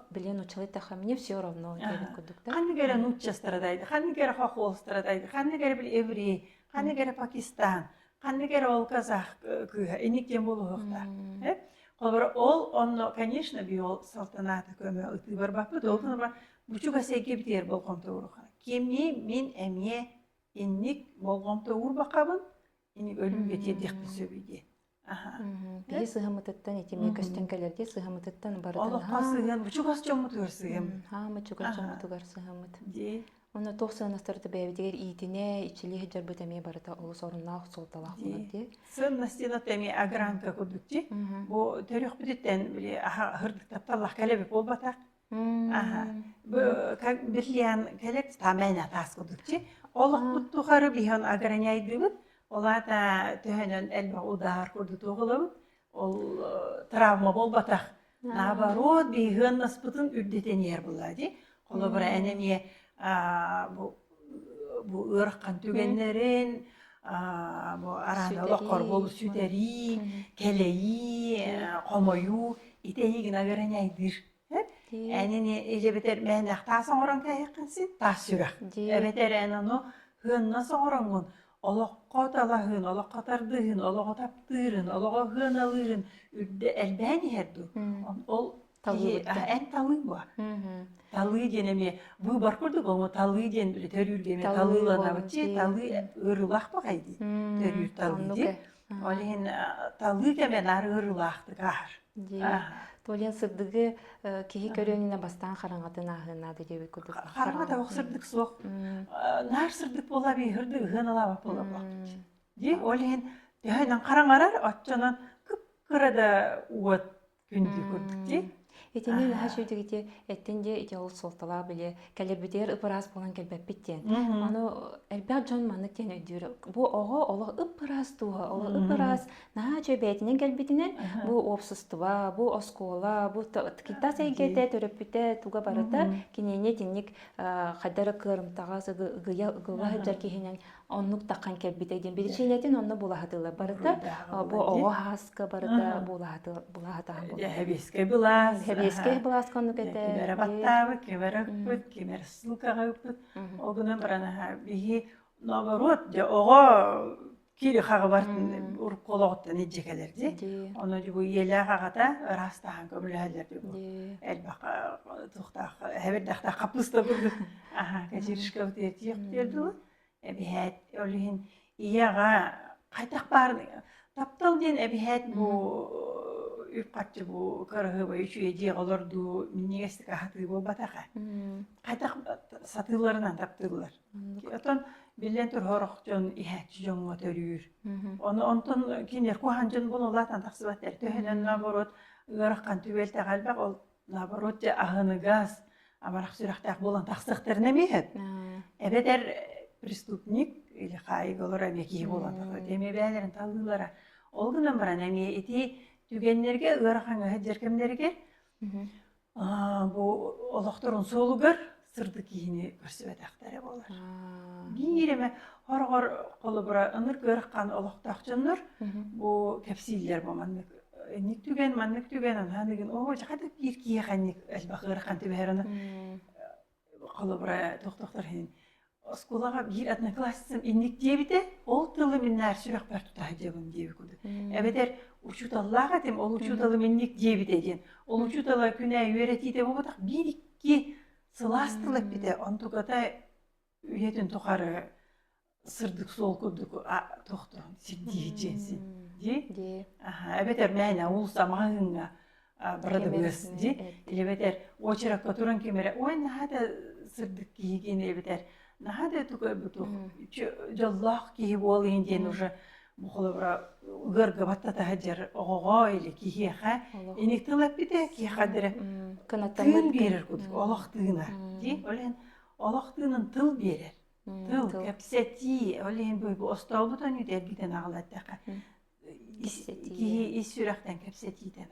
билен училита мне все равно жебе курдук та. Ханнигере нучча страдайды, ханнигере хохол страдайды, ханнигере бил еврей, ханнигере Пакистан, ханнигере ол казах кыга, эникен болу хохта. Колбар ол, онно, конечно, биол салтаната көмө ыты бар баппыт, олтын бар, бучуга сейке битер болгомто урухана. Кемни мен эмие инник болгомто урбакабын, инник өлүмге тедекти сөбүйде. Бии сыгымытыттан, этиме көстөнкелерге сыгымытыттан барытын. Олыққа сыгын, бучугас чомутугар сыгым. Мучугас чомутугар сыгымыт. Оны тоқсыныстырды бәйбідегер иетіне, ичілі жарбыт әме барыта олыс орыннақ солталақ болады. Сын настенат әме агранка күдікті. Бұл төрек бүдеттен ғырдық тапталақ кәлебек болбатақ. Бірлиян кәлек тамайна тас күдікті. Олық бұттуғары бейін аграняйды бұд. Олата төхінен әлбі ұдар күрді тоғылы бұд. Ол травма болбатақ. Наоборот, бейін наспытын үрдетен ер болады. Қолы бұра әнеме bu ırkkan tügenlerin, bu aranda lokor bolu süteri, keleyi, komoyu, iteyi nagaranaydır. Enini ejebeter menak tasan oran kayakınsin, tas sürak. Ebeter enanu hınna sorangun, olokko talahın, olokko tardığın, olokko taptırın, olokko hın alırın, ürde elbeni herdu. Ol en talı bu. Talı deneme, bu barkurdu ama talı den bile törürgeme talılana bıçı, talı ırılak bakaydı. Törür talıydı. Olehin talı kemen arı ırılaktı kahar. Толен сырдыгы кеһи көрөнүнө бастан караңатын ахынады деп күдүк. Караңата оксырдык соқ. Нар сырдык бола би хырдык хыналап бола бак. Ди олен яйдан караңарар атчанан кыпкырада уат күндү көрдүк ди. Этемен хашүйдүгүте эттенде ите ол солтала биле келебитер ыпырас болан келбеппиттен. Аны элбек жон маны тен өдүр. Бу ого оло ыпырас туга, оло ыпырас на чөбетинен келбитинен бу опсустуба, бу оскола, бу кита сейгете төрөппите туга барыта кинене тинник кадары кырымтагасы гыла жаркихинен оннук таккан келбитеден биричилетин онно булахатыла барыта. Бу ого хаска барыта булахата. Хебеске булас. Хебеске булас кону кете. Кемере баттабы, кемере күппүт, кемере сылкага күппүт. Огунан барана бихи наоборот, ого кири хага бартын уруп кологоттан эджекелерди. Оно бу еле хагата растаан көмүлөлөрдү бу. Элбака тухтак, хебердакта капыста бурду. Качиришке өтөтүк берди. Эбихет олин ияга кайтак бар. Таптал ден эбихет бу үпкатчы бу карагыба үчүе жеголорду минегестик ахаты болбатака. Кайтак сатыларынан таптылар. Отон билен тур хорокчон ихатчы жонго төрүр. Оны онтон кинер куханжын болулатан таксыбаттар. Төһөнөн наоборот ыраккан түбелте калбак ол наоборот ахыны газ амарак сүрактак болон таксыктар немехет. Эбедер преступник или хайголор эмеки болон таксы. Деме бәлерин талдылара. Ол гынан баран эме ити түгеннерге ырахаңа жеркемнерге бу олокторун солугар сырды киһини көрсөбөтөхтөрө болар. Биреме хоргор колубра ыныр көрккан олохтахчынныр бу кепсиллер боманнык ник түген маннык түген анханыгын ого жакады бир киеханник элбахырхан түбераны колубра тохтохтор хин скулага бир одноклассницам инник дебите ол тылы миннер сүрөк бар тутаа жебин деби күдү эбетер учуталлага тем ол учуталы минник дебите ден ол учутала күнэ үйрөтите болботак бир икки сыластылып бите онтугата үйетін тұқары сырдық сол көбдік тоқты сиддиги женсин ди эбетер мәйна улса маңыңа бұрады бөс ди эбетер очеракка туран кемере ой нахада сырдық кийген эбетер нахада тука бутук жоллах кии болын ден уже бухолобра гырга баттата хаджар ого или кихеха эник тылап бите киха дере тын берер кудук олохтыгына ди олен олохтыгынын тыл берер тыл кепсети олен бу остолбутан үдер битен агалаттака ис сүрактен кепсети ден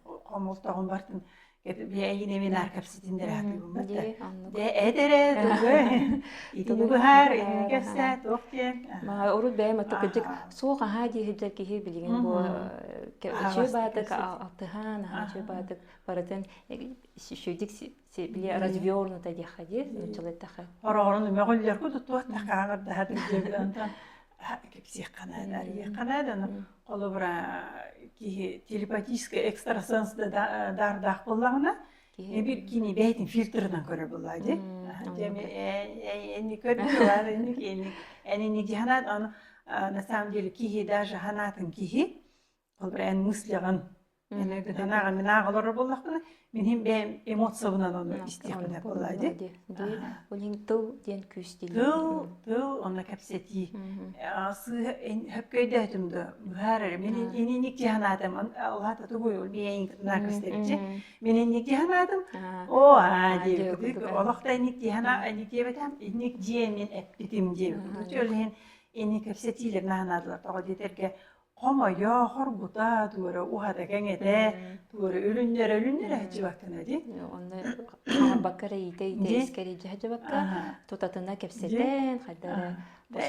комултагын бартын бияйине мен аркапситиндер атыгым бата де эдере дугу итинугу хар кепсет октен ма урут бэм атыкыжык соога хади хиджак кихи билген бу чөбатык алтыхан чөбатык баратын шүдик се биле развёрнута дихади нучалеттаха орорун мөголлер куду туаттака агырда хадыжыган кепсек канадан колубра ки телепатическая экстрасенсда дардак боллагына бир кини бейтин фильтрдан көрө булайды жеме эни көрүлөр эни жаханат аны на самом деле кихи даже ханатын кихи колубра эн мысляган эне гданаган минагалар боллакына мен хим бем эмоциябынан аны истихне булайды олин тыл ден күстил тыл оны кепсети асы хөпкөйдө өтүмдө баары менин эниник жаханатым алгата тугуй бейин накыстырчы менин ник жаханатым о деп олокта ник жахана ник дебетем ник жен мен эптитим деп чөлен эни кепсетилер нанадылар тога детерге Кома ya horbuta tuğra uhada kengede tuğra ürünler hacı bakana di. Onda bakara ite eskeri hacı bakka tutatına kepseten hadara.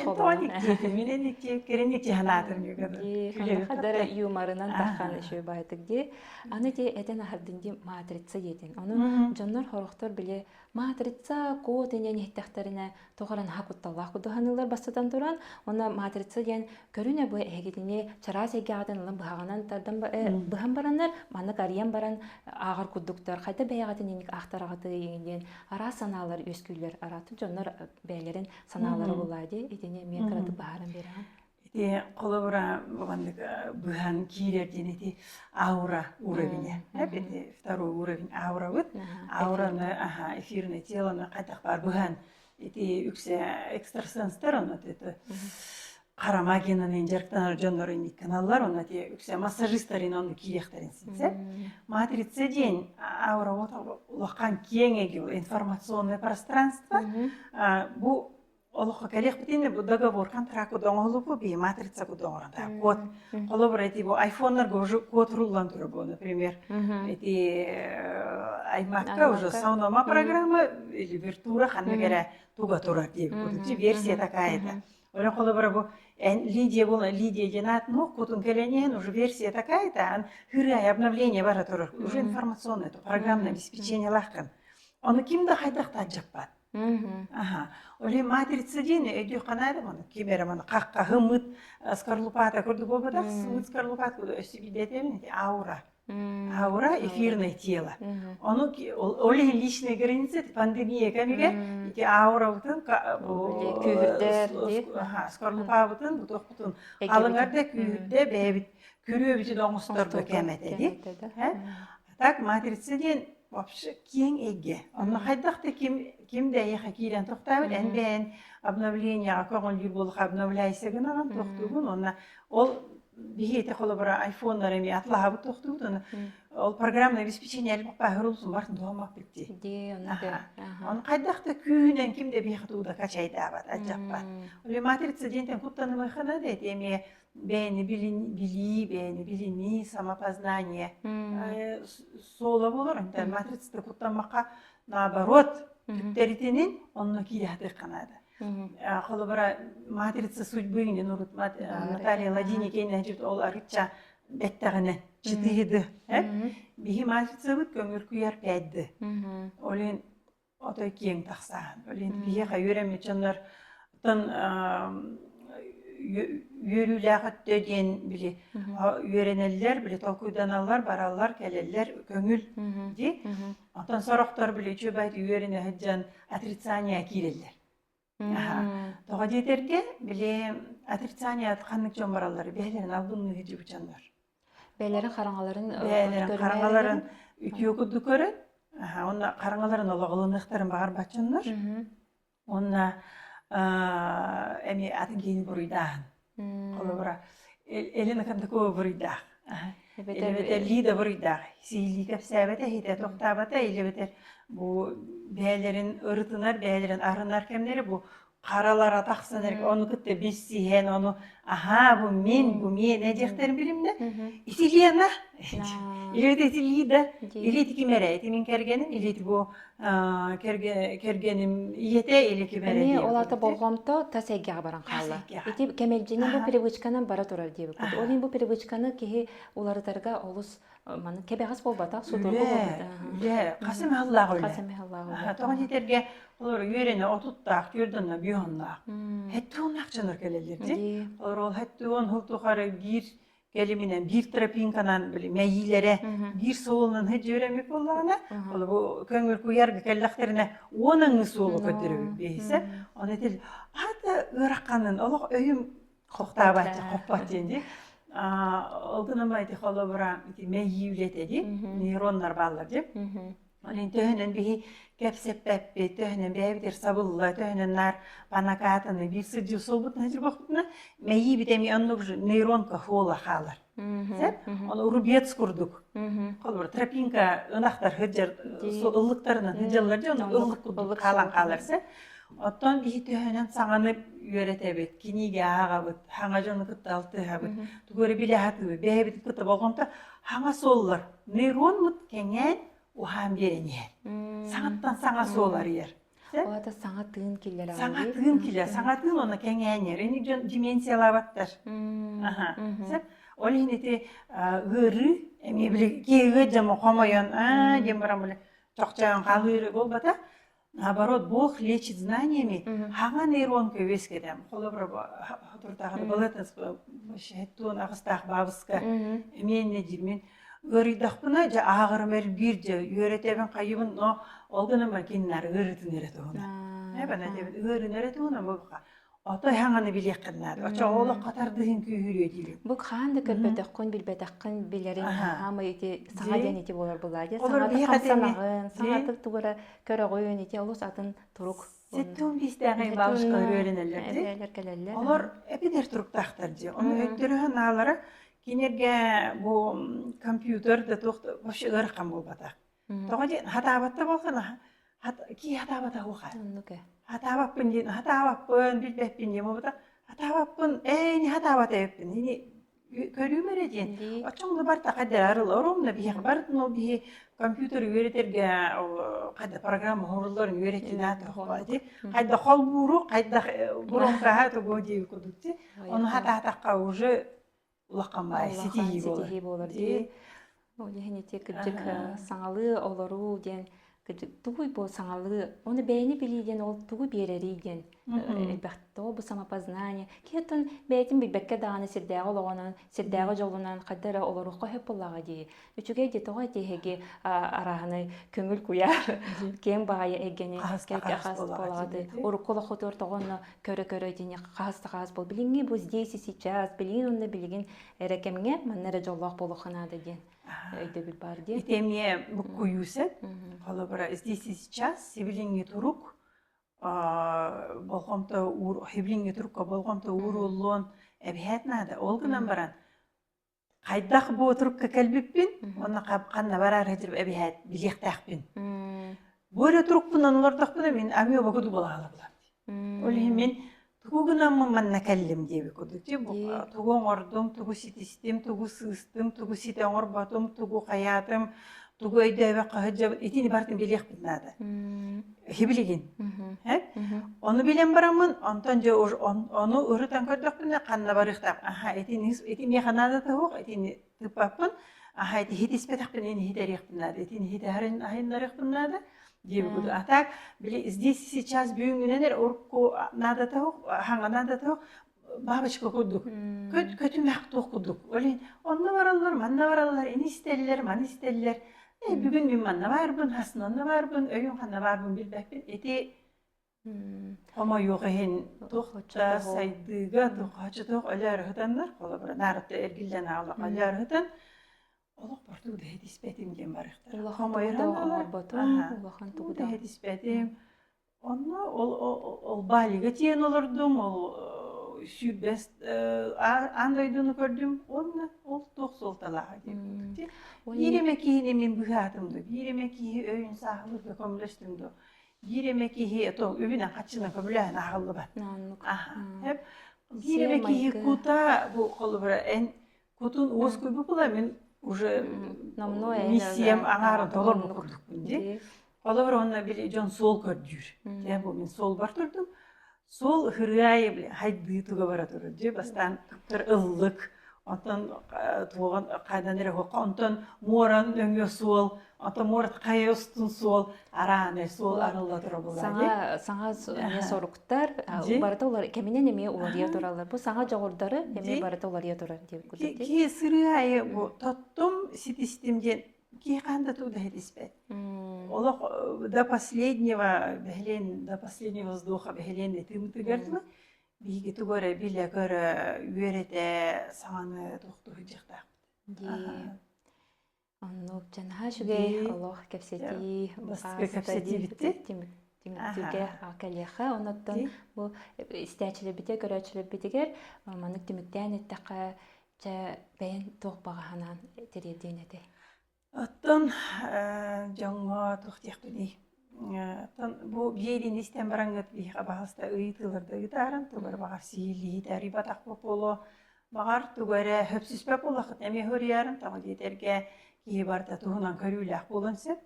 Tonik di minenik di kerenik di hanatın yukarı. Hadara yumarından takan şu baytık di. Anı di eden hardindi matritsa yedin. Onu canlar horuktor bile matritsa ko denen ihtiyaçlarına toğran hakuttallah kuduhanılar basıdan duran ona matritsa diyen görüne bu egidini çaraz egadan lan bağanan tardan bağan baranlar manık arayan baran ağır kuduklar kayda beyagatın inik ahtarağıtı yengen ara sanalar ösküller aratı canlar beylerin sanaları bulaydı edine men kıratı bağıran beren. Ити колобра бабандык бухан кирер денети аура уровня. Это второй уровень аура вот. Аураны, эфирное тело на кайтах бар бухан. Эти үксе экстрасенстер онат это карамагинанын жарктанар жоннорын каналлар онат үксе массажистерин онду кирехтерин синсе. Матрица день аура вот улакан кеңеги информационное пространство. Бу Олоха калех битинде бу договор контракт доңолупу би матрица доңорда код колобра эти бу айфонларга уже код рулландырып бу например эти аймакка уже саундама программа или виртура ханмегере туга турар деп кодчи версия такая-то оля колобра бу Лидия Геннат, ну, кутун келенен уже версия такая-то, хырай обновление бара турар уже информационное, это программное обеспечение лахкан. Он кимда хайдахта жаппат. Оле матрица ден өйдө канады мана кемере мана какка хымыт скорлупата көрдү болбодак сымыт скорлупат өсү бидетем аура эфирное тело ону оле личная граница пандемия камиге эти аура бутун күйүрдер скорлупа бутун бутун алыңарда күйүрдө бебит көрүү бити доңусторду кемете так матрица ден вообще кең эге. Онна хайдахты кимде яха кирен токтабыт, энбен обновление акогон юбулх обновляйся гынан токтугун, онна ол бихете холобра айфоннар эми атлахабы токтугун, ол программное обеспечение албакпа хырулсун бартын туамак битти. Ди, онна. Он хайдахты күйүнен кимде бихатууда качайдабат, аджаппат. Оле матрица дентен куттанымай хана дейт, эми бени билини, самопознание. Соло болор, матрица куттамака наоборот, түттеритинин онно киляхты канады. Холобара матрица судьбы инен урут Наталья Ладиникейна жит ол арыча беттагыны чытыйды. Бихи матрица бут көңүр күйер пәдді. Олен отой кең тақсан. Олен бихи қайыраме чонлар тон үйөрүләғыт дөден біле үйөренелер, біле толкуйданалар, баралар, кәлелер, көңіл де. Отон сорақтар біле чөбайты үйөрене хыджан отрицания кирелер. Тоға детерге біле отрицания қанық жон баралары бәлерін алдыңны хыджы бұчандар. Бәлерін қараңаларын үтіе күдді көрі, онна қараңаларын олағылынықтарын бағар бачандар. Онна әме атын кейін бұрыйдағын. Қолы бұра, әліні қанды көбі бұрыйдақ. Әлі лида бұрыйдақ. Сейлі кәпсәбәті, хейті тоқтабаты, әлі бәтер бұл бәлерін ұрытынар, бәлерін арынар кәмдері бұл қаралар атақсын әрік, оны күтті бессиген, оны бұл мен, әдектерін білімді. Итилияна, илеті итилида, илеті кемәрі, әті мен кәргенім, илеті бұл кәргенім иеті, илеті кемәрі дейі. Олаты болғамты тасайгеға баран қалды. Еті кәмелженен бұл привычканан бара тұрар дейі бүкіді. Олен бұл привычканы кеге олардарға олыс кәбеғас болбата, судырғы болбата. Қасым аллағы өлі. Тоған етерге олар үйерені отуттақ, түрдіні бүйонлақ. Хәтті онақ жаныр кәлелерді. Ол хәтті он хұлтуқары бір кәлемінен бір тропинканан мәйілері бір соғылынан хәт жөремек болағына. Ол бұл көңір көйергі кәлләқтеріне оныңы соғылы көдірі бейсі. Оны етел, аты ұраққанын, олық өйім қоқтабатты, қоқпат денде. Олғынан байды қолы бұра мәйілетеді, нейронлар балар деп. Олен төхінен бейі кәпсеп бәппе, төхінен бәйбітер сабылла, төхінен нар панакатыны, бір сырджу сол бұтына жүр боқтына, мәйі бітеме онлық жу нейронка хола қалар. Оны ұрубет скұрдық. Қолы бұра тропинка ұнақтар хүджар, ұллықтарынан хүджалар де, оны ұллық күдік қалан қаларсы. Оттан бейі төхінен саңанып үйерете бет, кенеге аға бұд, хаңа жоны күтті алты бұд, түгөрі біле хаты бұд, бәйбіт күтті болғымта, хаңа солылар. Нейрон мұд кәнген ұхан беренен. Саңаттан саңа солар ер. Олата саңа тыын келер ағы? Саңа тыын келер, саңа тыын оны кәнген ер. Әне жон деменциялабаттар. Ол енеті ғыры, әме біле кеғі жамы қомайын, дем барам біле, тоқчайын қалғыры бол бата. Наоборот, Бог лечит знаниями, хага нейронка вескедем. Холо бір хатуртағыды балетінс, шәттуын ағыстақ бабысқа, мен не деймін. Өрейдақпына жа ағырым әрі бір жа үйретебін қайыбын, но олғыным бар кенінар өретін әреті оңа. Әбін әтебін өрін әреті оңа бұлға. Отой хаңаны білек қынады. Оча олық қатардығын күйірі дейбін. Бұл қанды көрбетіққын, білбетіққын білерін хамы еті саңа ден еті болар бұлайды. Саңаты қамсанағын, саңаты туғыра көрі қойын еті олыс атын тұруқ. Сеттуын бейстіғын балышқа өрінелерді. Олар әпедер тұруқтақтар де. Оны өттіріғін алары кенерге бұл компьютерді тоқты бөші ғырыққан бол батақ. Тоға дейін хатабатта болғын, кей хатабата оға. Хатабаппын дейін, хатабаппын, білбәппін дейін, хатабаппын, әйні хатабата өппін, көрімері дейін. Очыңды барта қайдар арыл, оромна бейі бардың ол бейі компьютер үйретерге қайда программа ғорыларын үйретін аты ұқпады. Қайда қол бұру, қайда бұрынға хаты көдей көдікті. Оны хата-хатаққа уже ұлаққан бай, сетейі болар. Ол ехенете күджік саңалы олару ден тугуй бо саңалы, оны бәйіні білейден ол тугуй беререйден. Әлбәқті ол бұл самопознание. Кеттін бәйтін білбәкке дағаны сірдәғі олағынан, сірдәғі жолынан қаддары оларыққа хөп болаға дейі. Үчіге де тоға дейіге арағыны көңіл көяр, кем бағайы әгені қағас болағады. Ұрыққылы құтыр тоғыны көрі-көрі дейіне қағас бол. Біліңе бұл здесь и сейчас, білген онды білген әрекемге мәнері жолақ болуқанады ден. Өйді біл бар де. Етеме бұл көйусі, қолы бұра здесь и сейчас, себіліңе тұруқ, болғамта хиблинге турукка болғамта уруллон әбиһәтнады олгынан баран қайдақ бу турукка кәлбиппин оны қанна барар хәтир әбиһәт билектәхпин Бөре турукпунан олардақпын мен амио багуду болағалы булам. Оле мен тугунаммын манна кәллем деби кудучи Дии. тугу оңордум тугу ситистим тугу сыыстым тугу сите оңорботум тугу каятым тугу өйдөбө кахыжабыт итини бартын билиякпит наада хибилигин onu bilen baramın ondan je onu ırıtan kördökpüne kanna barıktap aha etini mehanada tavuk etini tıpapın aha eti hit ispetapın eni hiteriyakpınada etini hiterin ahиннарыкпынада деби буду атак били здесь сейчас бүгүнгүненер урку нада таук ханга нада таук бабочка курдук көтүмак токудук олин онна баралар манна баралар эни истеллер маны истеллер бүгүн мен манна барбын хаснанна барбын өйүн ханна барбын билбекпин эти Ama yok hen tohta saydıga tohacı toh alar hıtanlar kola bura narıkta ergilden ağla alar hıtan oluk bartu da hedi ispetim gen barıktır. Ama yaran alar da hedi ispetim Onna ol baliga tiyen olurdum ol sübest andaydığını gördüm onna ol toh soltalağa gibi. Yiremeki emin büyüdümdü. Yiremeki öğün sağlıkla komlaştımdı. Yiremeki hi to übüne kaçına kabullen ağlı bat. Hep yiremeki hi kuta bu kolubra en kutun oz kubu bula men уже миссиям аңарын толор mu kurduk bindi. Kolubra onna bir jon sol kördür. Ya bu men sol bar turdum. Sol hırayı bile haydi tuga bara turdu. Bastan tır ıllık. Ondan tuğan kaydanere hoqa ondan moran öngö sol. Ondan morat kaya ustun sol. Arane sol arılla dura bular. Sana ne soruqtar. Barda olar keminen eme olariya duralar. Bu sana jogordары eme barda olariya durar dep kudu. Ki sırayı bu tuttum sitistimden ki kanda tuda hedispet. Олох до последнего вздоха бехлен этим тигертме. Биги тугора биле кара үйрете саны тохту хыжыкта. Аннук жанха шуге Аллах кепсети кепсети битти. Тимиттүге акалеха оноттон бу истечиле бите көрөчүлө битигер манык тимиттен эттака жа бен тохбагаханан тереденеде. Оттон жаңа тухтяктыни. Bu biyerin isten barangat bir habasta ıytılırdı gitarın tugar bagar sihirli tariba takpop olo bagar tugara höpsüspep olakıt eme höriyarın tamam yeterge ki barda tuhunan körüylak bolunsep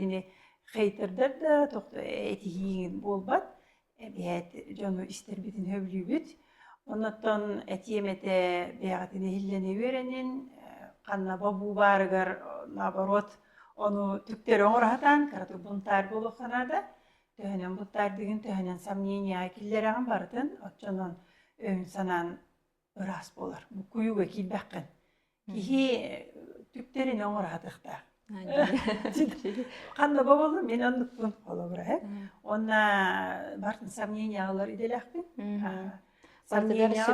yine xeytirdir da toxtu etihiyin bolbat biyet jonu ister bitin hövlübüt onattan etiyemete beğatini hilleni verenin kanna babu bargar nabarot onu tüpter oңорахатан караты бунтар болуханада төһөнөн бунтар деген төһөнөн сомнения киллераган бардын отчонон өң санан ырас болар бу куюга килбеккен кихи tüpтерин оңорахатыкта канда бабалар мен андыкпын колобура онна бартын сомнениялар иделекпин Сомнения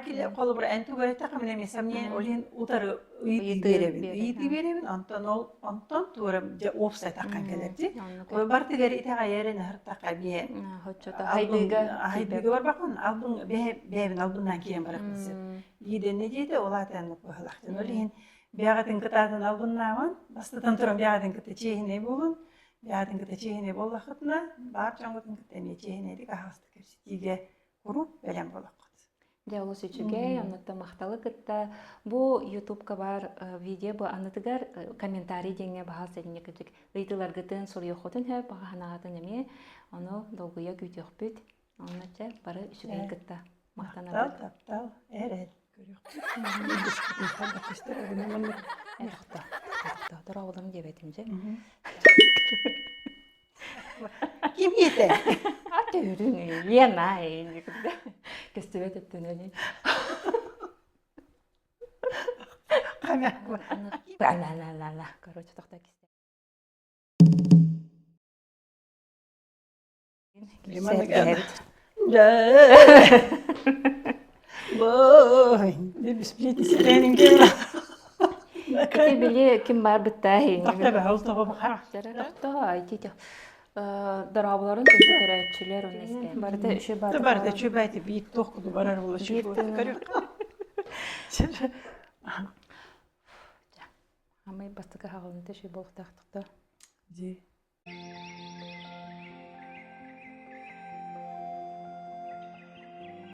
киле колубра энту берете камене сомнения олин утары ыйты беребин антон турам же офсайт аккан келерди ой бартыгер ите гайерен хартака бие хайдыга бар бакын алдын бебин алдындан кийин баракмысы идене дейди олатан бахалактын олин биягатын кытатын алдыннаман бастатан турам биягатын кыты чейине болун Yarın kıta çehine bollakıtına, bar çangıtın kıta ne çehinedik ahastı körsetiğe kurup belen bollakıt. Диалог үчүгэй, анытта макталы кытта. Бу YouTube-ка бар видео, бу аныттыгар комментарий деңе бахал сәдіне кытык. Ыйтылар гытын сорuyохотын хөп, бағанағатын эме, оны долгуя күйтөкпүт. Анытта бары үчүгэй кытта. Мактал, таптал, эрел. Дора олым дебетим же. Kim yete? Аты үрүн емай. Көстөбөт өттүнө. Камя. Ла. Короче, тохта кисте. Лиманы geldi. Boy, ne bispleti senin gel. Ти били ким бар биттай. Тохта бахал тоба бахар. Тохта айтите. Дарабаларын төтө көрөчүлөр оны исте. Барда үшө бар. Барда чөбайты бит тохкуду барар боло чөбөт көрөк. Амай бастыга хагылынды шүй болуктактыкта. Же.